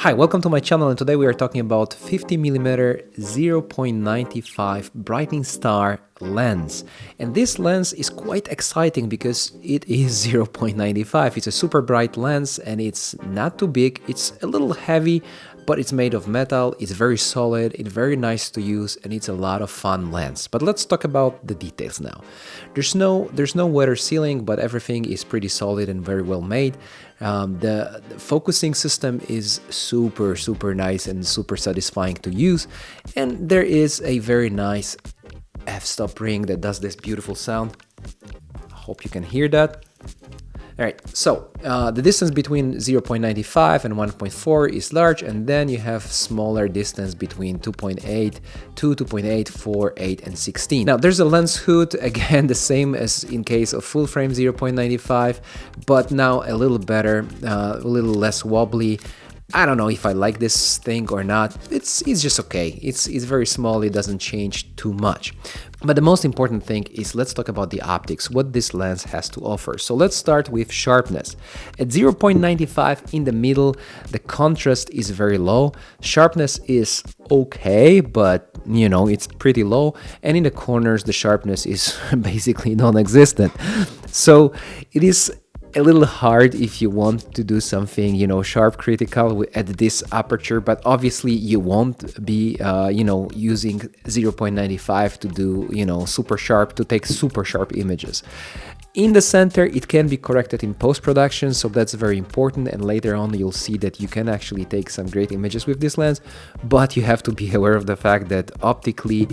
Hi, welcome to my channel, and today we are talking about 50mm 0.95 Brightin Star lens. And this lens is quite exciting because it is 0.95. It's a super bright lens and it's not too big. It's a little heavy, but it's made of metal. It's very solid, it's very nice to use, and it's a lot of fun lens. But let's talk about the details now. There's no weather sealing, but everything is pretty solid and very well made. The focusing system is super nice and super satisfying to use, and there is a very nice f-stop ring that does this beautiful sound. I hope you can hear that. Alright, so the distance between 0.95 and 1.4 is large, and then you have smaller distance between 2.8, 2.8, 4, 8, and 16. Now there's a lens hood, again the same as in case of full frame 0.95, but now a little better, a little less wobbly. I don't know if I like this thing or not. It's just okay. It's very small, it doesn't change too much. But the most important thing is, let's talk about the optics, what this lens has to offer. So let's start with sharpness. At 0.95 in the middle, the contrast is very low. Sharpness is okay, but you know, it's pretty low. And in the corners, the sharpness is basically non-existent. So it is a little hard if you want to do something, you know, sharp critical at this aperture, but obviously you won't be, you know, using 0.95 to do, you know, to take super sharp images. In the center, it can be corrected in post-production, so that's very important, and later on you'll see that you can actually take some great images with this lens, but you have to be aware of the fact that optically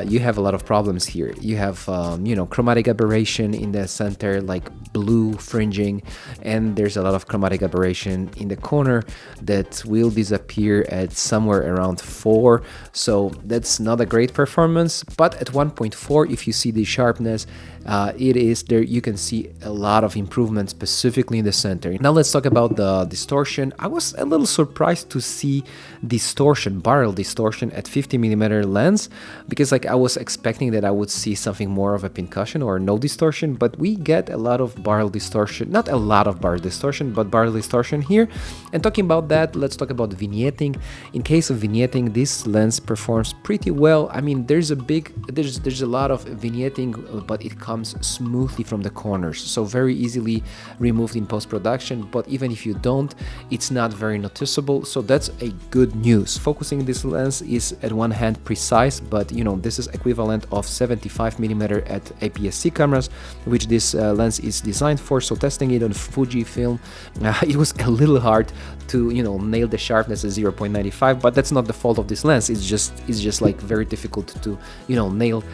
you have a lot of problems here. You have, you know, chromatic aberration in the center, like blue fringing, and there's a lot of chromatic aberration in the corner that will disappear at somewhere around 4, so that's not a great performance. But at 1.4, if you see the sharpness, it is there. You can see a lot of improvement specifically in the center. Now let's talk about the distortion. I was a little surprised to see distortion, barrel distortion at 50mm lens, because like I was expecting that I would see something more of a pincushion or no distortion, but we get a lot of barrel distortion, not a lot of barrel distortion, but barrel distortion here. And talking about that, let's talk about vignetting. In case of vignetting, this lens performs pretty well. I mean, there's a lot of vignetting, but it comes smoothly from the corners, so very easily removed in post-production. But even if you don't, it's not very noticeable, so that's a good news. Focusing this lens is at one hand precise, but you know, this is equivalent of 75mm at APS-C cameras, which this lens is designed for. So testing it on Fuji film, it was a little hard to, you know, nail the sharpness at 0.95, but that's not the fault of this lens. It's just like very difficult to, you know, nail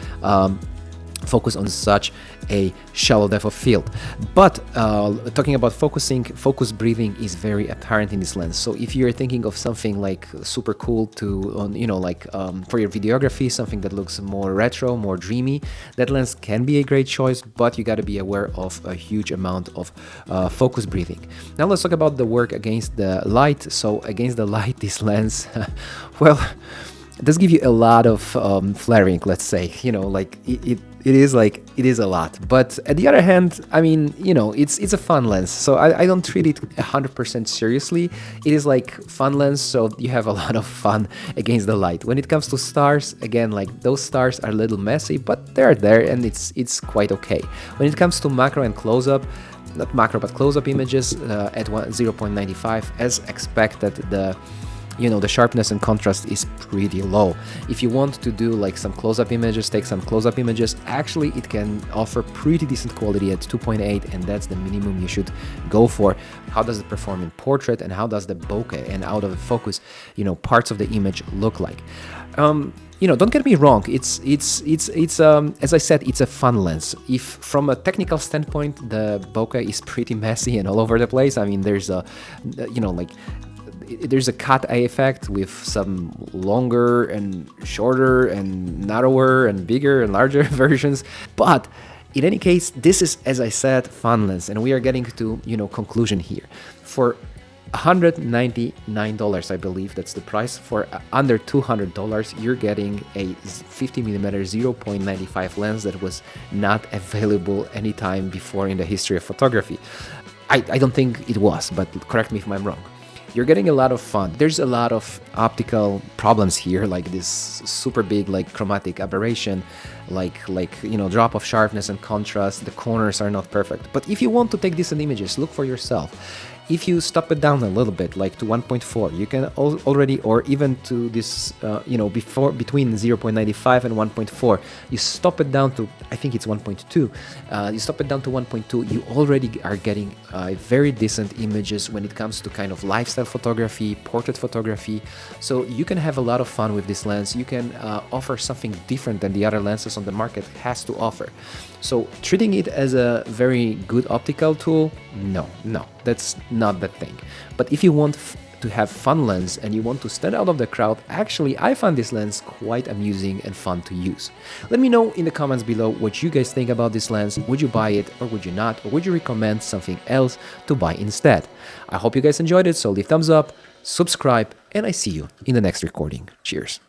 focus on such a shallow depth of field. But talking about focusing, focus breathing is very apparent in this lens. So if you're thinking of something like super cool to, you know, like for your videography, something that looks more retro, more dreamy, that lens can be a great choice, but you got to be aware of a huge amount of focus breathing. Now let's talk about the work against the light. So against the light, this lens, well, it does give you a lot of flaring, let's say, you know, like it is a lot. But at the other hand, I mean, you know, it's a fun lens, so I don't treat it 100% seriously. It is like fun lens, so you have a lot of fun against the light. When it comes to stars, again, like those stars are a little messy, but they're there and it's quite okay. When it comes to macro and close-up, not macro but close-up images at 0.95, as expected, the sharpness and contrast is pretty low. If you want to do like some close-up images, take some close-up images, actually it can offer pretty decent quality at 2.8, and that's the minimum you should go for. How does it perform in portrait, and how does the bokeh and out of focus, you know, parts of the image look like? You know, don't get me wrong, it's as I said, it's a fun lens. If from a technical standpoint, the bokeh is pretty messy and all over the place. I mean, there's a, you know, like there's a cut-eye effect with some longer and shorter and narrower and bigger and larger versions. But in any case, this is, as I said, fun lens, and we are getting to, you know, conclusion here. For $199, I believe that's the price. For under $200, you're getting a 50mm 0.95 lens that was not available anytime before in the history of photography. I don't think it was, but correct me if I'm wrong. you're getting a lot of fun. There's a lot of optical problems here, like this super big like chromatic aberration, like drop of sharpness and contrast. The corners are not perfect. But if you want to take decent images, look for yourself. If you stop it down a little bit, like to 1.4, you can already, or even to this, between 0.95 and 1.4, you stop it down to, I think it's 1.2. You stop it down to 1.2, you already are getting very decent images when it comes to kind of lifestyle photography, portrait photography. So you can have a lot of fun with this lens. You can offer something different than the other lenses on the market has to offer. So treating it as a very good optical tool, no, that's not the thing. But if you want to have fun lens and you want to stand out of the crowd, actually I find this lens quite amusing and fun to use. Let me know in the comments below what you guys think about this lens. Would you buy it or would you not? Or would you recommend something else to buy instead? I hope you guys enjoyed it, so leave thumbs up, subscribe, and I see you in the next recording. Cheers.